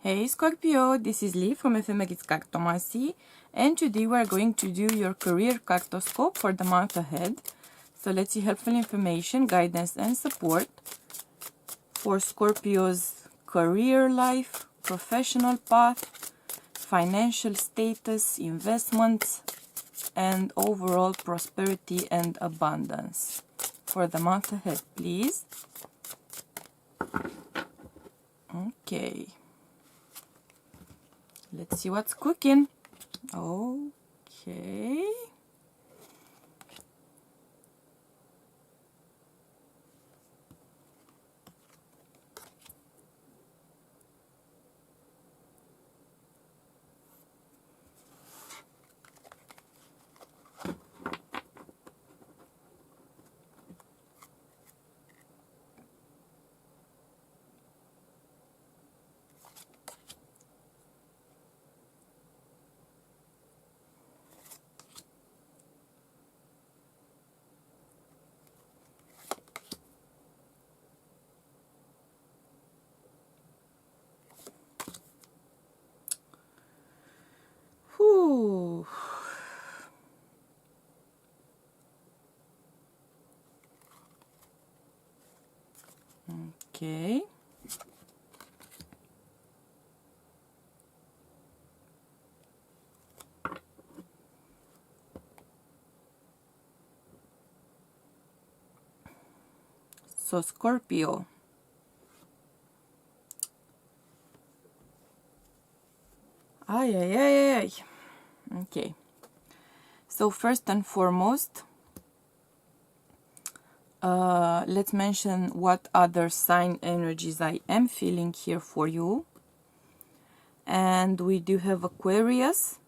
Hey Scorpio, this is Lee from FMX Cartomancy, and today we are going to do your career cartoscope for the month ahead. So let's see helpful information, guidance and support for Scorpio's career life, professional path, financial status, investments, and overall prosperity and abundance for the month ahead, please. Okay. Let's see what's cooking. Okay. Whew. Okay. So Scorpio. Ay, ay, ay, ay, ay. Okay. So first and foremost, let's mention what other sign energies I am feeling here for you. And we do have Aquarius,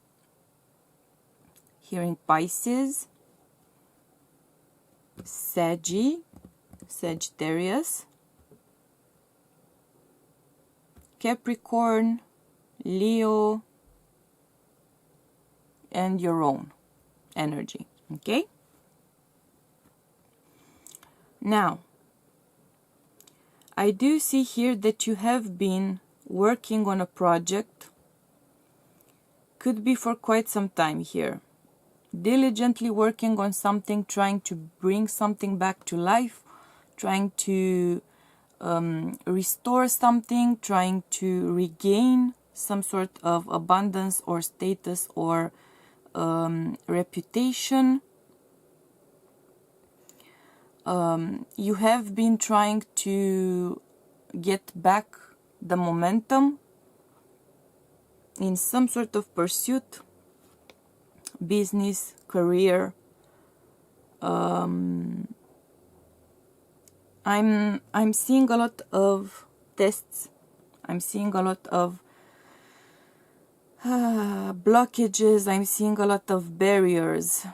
here in Pisces, Sagittarius, Capricorn, Leo, and your own energy. Okay? Now, I do see here that you have been working on a project, could be for quite some time here, diligently working on something, trying to bring something back to life, trying to restore something, trying to regain some sort of abundance or status or reputation. You have been trying to get back the momentum in some sort of pursuit, business, career. I'm seeing a lot of tests. I'm seeing a lot of blockages. I'm seeing a lot of barriers,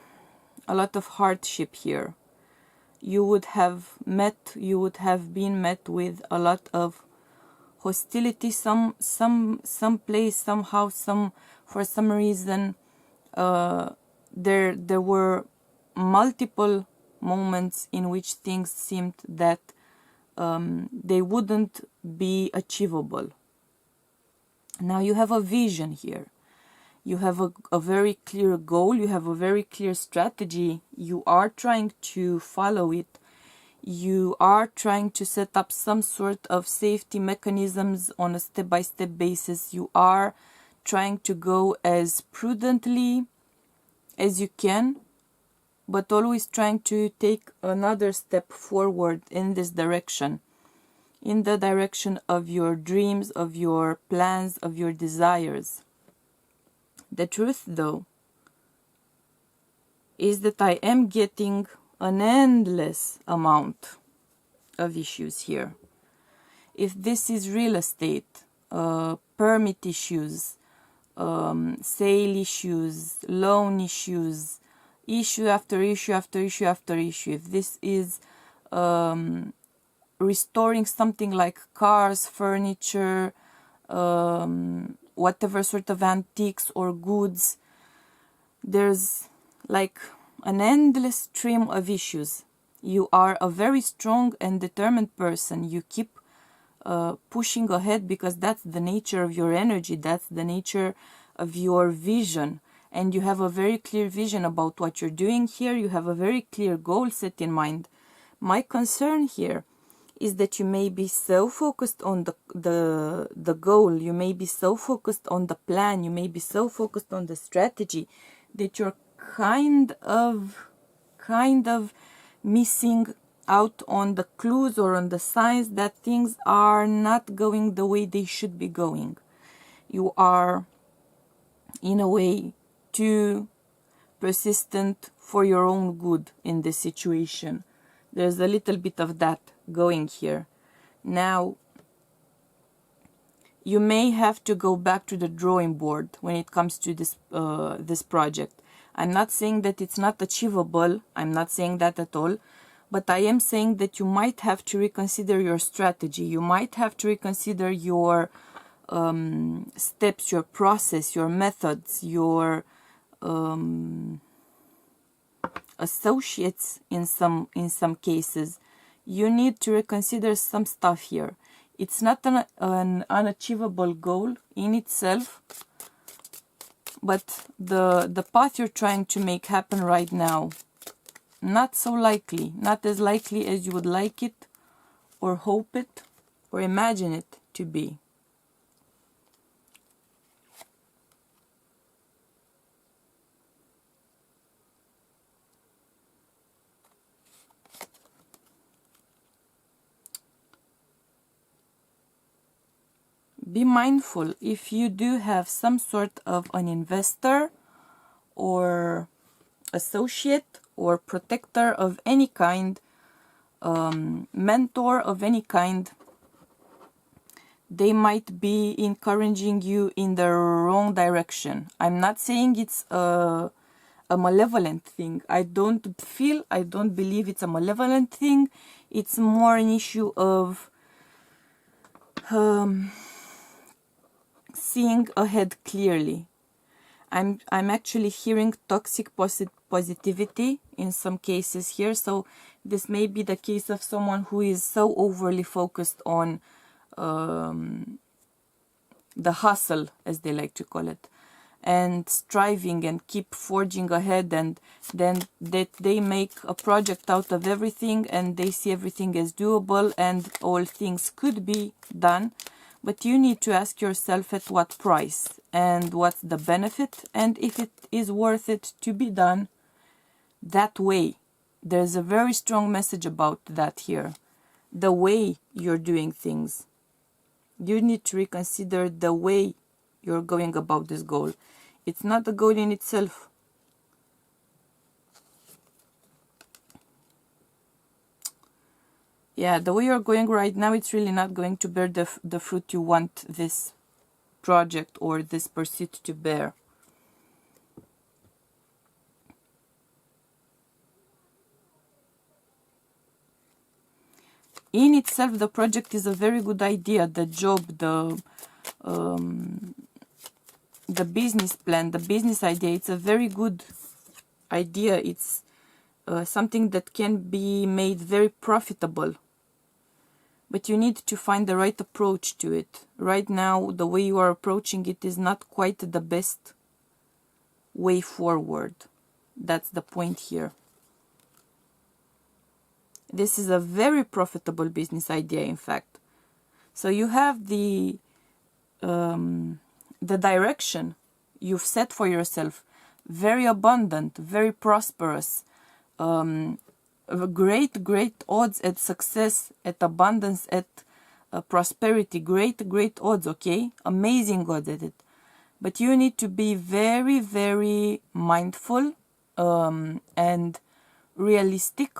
a lot of hardship here. You would have been met with a lot of hostility, some place, somehow, for some reason. There were multiple moments in which things seemed that they wouldn't be achievable. Now you have a vision here. You have a very clear goal. You have a very clear strategy. You are trying to follow it. You are trying to set up some sort of safety mechanisms on a step-by-step basis. You are trying to go as prudently as you can, but always trying to take another step forward in this direction, in the direction of your dreams, of your plans, of your desires. The truth, though, is that I am getting an endless amount of issues here. If this is real estate, permit issues, sale issues, loan issues, issue after issue after issue after issue, if this is restoring something like cars, furniture, whatever sort of antiques or goods, there's like an endless stream of issues. You are a very strong and determined person. You keep pushing ahead, because that's the nature of your energy, that's the nature of your vision, and you have a very clear vision about what you're doing here. You have a very clear goal set in mind. My concern here is that you may be so focused on the goal, you may be so focused on the plan, you may be so focused on the strategy, that you're kind of missing out on the clues or on the signs that things are not going the way they should be going. You are, in a way, too persistent for your own good in this situation. There's a little bit of that going here. Now, you may have to go back to the drawing board when it comes to this project. I'm not saying that it's not achievable. I'm not saying that at all. But I am saying that you might have to reconsider your strategy. You might have to reconsider your steps, your process, your methods, your associates in some cases. You need to reconsider some stuff here. It's not an unachievable goal in itself, but the path you're trying to make happen right now, not so likely, not as likely as you would like it or hope it or imagine it to be. Be mindful if you do have some sort of an investor or associate or protector of any kind, mentor of any kind. They might be encouraging you in the wrong direction. I'm not saying it's a malevolent thing. I don't believe it's a malevolent thing. It's more an issue of seeing ahead clearly. I'm actually hearing toxic positivity in some cases here. So this may be the case of someone who is so overly focused on the hustle, as they like to call it, and striving and keep forging ahead, and then that they make a project out of everything and they see everything as doable and all things could be done. But you need to ask yourself at what price and what's the benefit, and if it is worth it to be done that way. There's a very strong message about that here. The way you're doing things. You need to reconsider the way you're going about this goal. It's not the goal in itself. Yeah, the way you're going right now, it's really not going to bear the fruit you want this project or this pursuit to bear. In itself, the project is a very good idea. The job, the business plan, the business idea, it's a very good idea. It's something that can be made very profitable. But you need to find the right approach to it. Right now, the way you are approaching it is not quite the best way forward. That's the point here. This is a very profitable business idea, in fact. So you have the direction you've set for yourself, very abundant, very prosperous, great odds at success, at abundance, at prosperity, great odds, okay? Amazing odds at it. But you need to be very, very mindful and realistic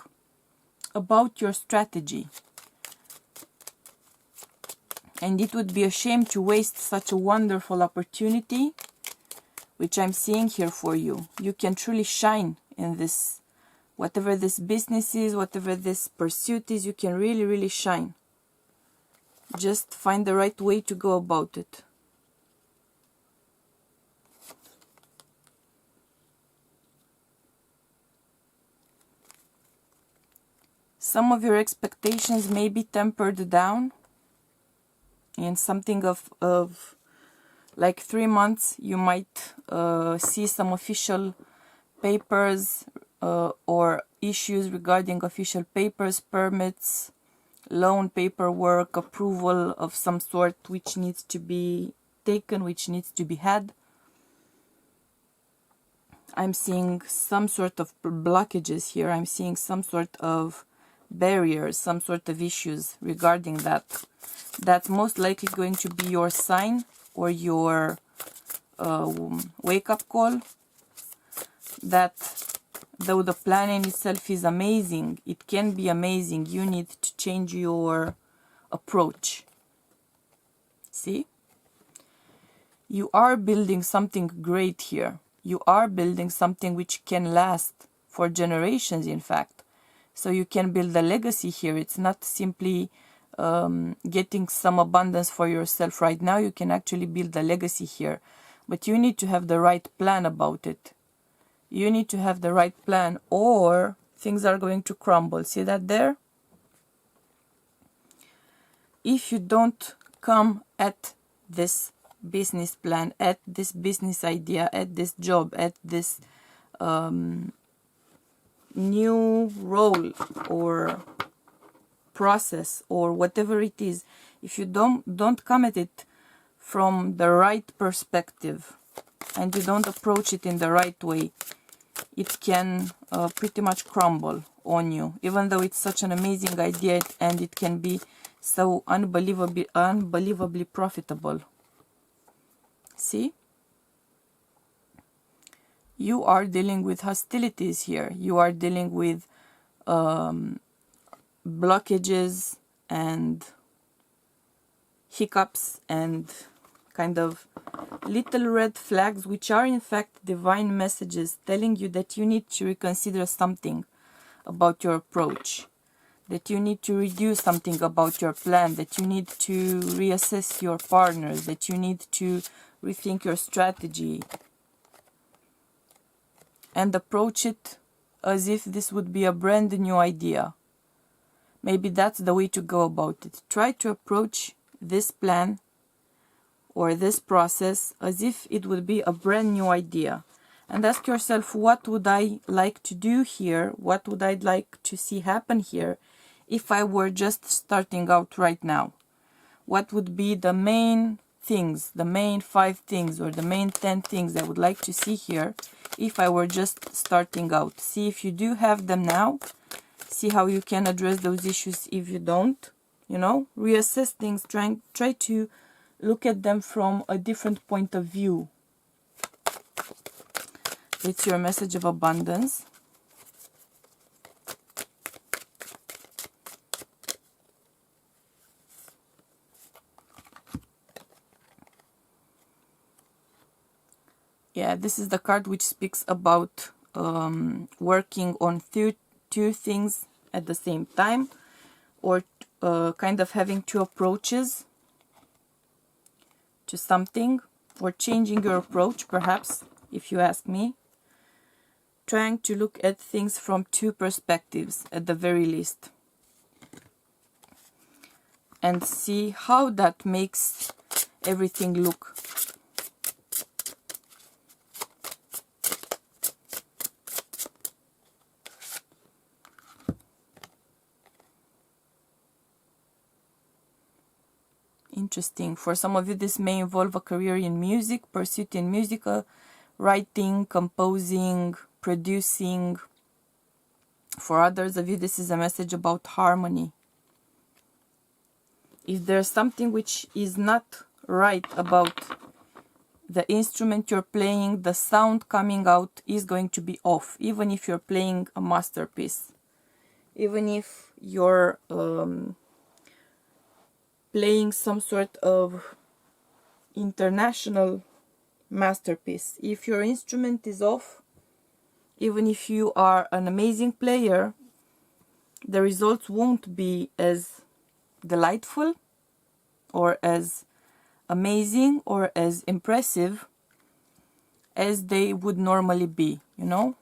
about your strategy. And it would be a shame to waste such a wonderful opportunity, which I'm seeing here for you. You can truly shine in this, whatever this business is, whatever this pursuit is, you can really, really shine. Just find the right way to go about it. Some of your expectations may be tempered down. in something of like 3 months, you might see some official papers or issues regarding official papers, permits, loan paperwork, approval of some sort which needs to be taken, which needs to be had. I'm seeing some sort of blockages here. I'm seeing some sort of barriers, some sort of issues regarding that. That's most likely going to be your sign or your wake-up call, that though the plan in itself is amazing, it can be amazing, you need to change your approach. See? You are building something great here. You are building something which can last for generations, in fact. So you can build a legacy here. It's not simply getting some abundance for yourself right now. You can actually build a legacy here. But you need to have the right plan about it. You need to have the right plan, or things are going to crumble. See that there? If you don't come at this business plan, at this business idea, at this job, at this new role or process or whatever it is, if you don't come at it from the right perspective and you don't approach it in the right way, it can pretty much crumble on you, even though it's such an amazing idea and it can be so unbelievably profitable. See? You are dealing with hostilities here. You are dealing with blockages and hiccups and kind of little red flags, which are in fact divine messages telling you that you need to reconsider something about your approach, that you need to reduce something about your plan, that you need to reassess your partners, that you need to rethink your strategy and approach it as if this would be a brand new idea. Maybe that's the way to go about it. Try to approach this plan or this process as if it would be a brand new idea. And ask yourself, what would I like to do here? What would I like to see happen here if I were just starting out right now? What would be the main things, the main 5 things or the main 10 things I would like to see here if I were just starting out? See if you do have them now. See how you can address those issues if you don't. You know, reassess things, try to look at them from a different point of view. It's your message of abundance. Yeah, this is the card which speaks about working on two things at the same time, or kind of having 2 approaches to something, or changing your approach, perhaps, if you ask me. Trying to look at things from 2 perspectives at the very least, and see how that makes everything look. Interesting. For some of you, this may involve a career in music, pursuit in music, writing, composing, producing. For others of you, this is a message about harmony. If there's something which is not right about the instrument you're playing, the sound coming out is going to be off, even if you're playing a masterpiece. Even if you're playing some sort of international masterpiece. If your instrument is off, even if you are an amazing player, the results won't be as delightful or as amazing or as impressive as they would normally be, you know?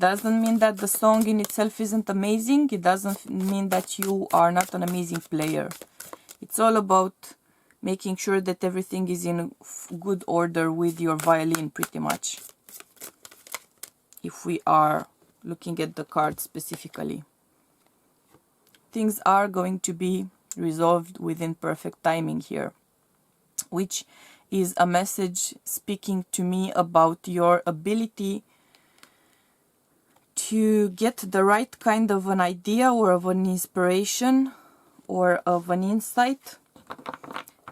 doesn't mean that the song in itself isn't amazing. It doesn't mean that you are not an amazing player. It's all about making sure that everything is in good order with your violin, pretty much. If we are looking at the card specifically. Things are going to be resolved within perfect timing here, which is a message speaking to me about your ability to get the right kind of an idea or of an inspiration or of an insight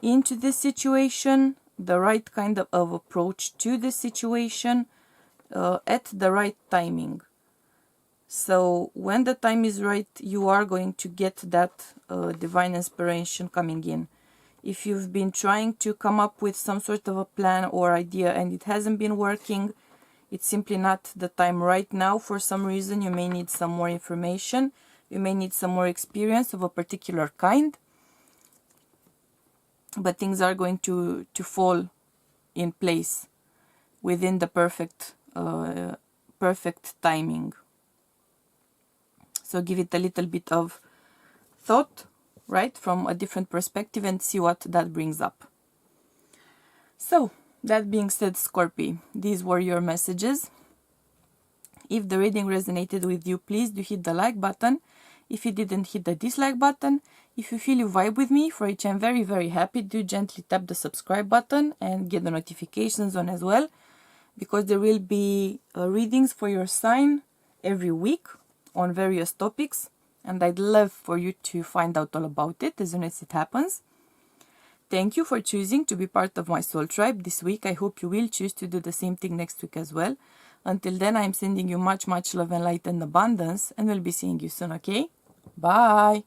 into this situation, the right kind of approach to this situation at the right timing. So when the time is right, you are going to get that divine inspiration coming in. If you've been trying to come up with some sort of a plan or idea and it hasn't been working, it's simply not the time right now. For some reason, you may need some more information. You may need some more experience of a particular kind. But things are going to fall in place within the perfect timing. So give it a little bit of thought, right, from a different perspective, and see what that brings up. So, that being said, Scorpio, these were your messages. If the reading resonated with you, please do hit the like button. If you didn't, hit the dislike button. If you feel you vibe with me, for which I'm very, very happy, do gently tap the subscribe button and get the notifications on as well, because there will be readings for your sign every week on various topics, and I'd love for you to find out all about it as soon as it happens. Thank you for choosing to be part of my soul tribe this week. I hope you will choose to do the same thing next week as well. Until then, I'm sending you much, much love and light and abundance, and we'll be seeing you soon, okay? Bye!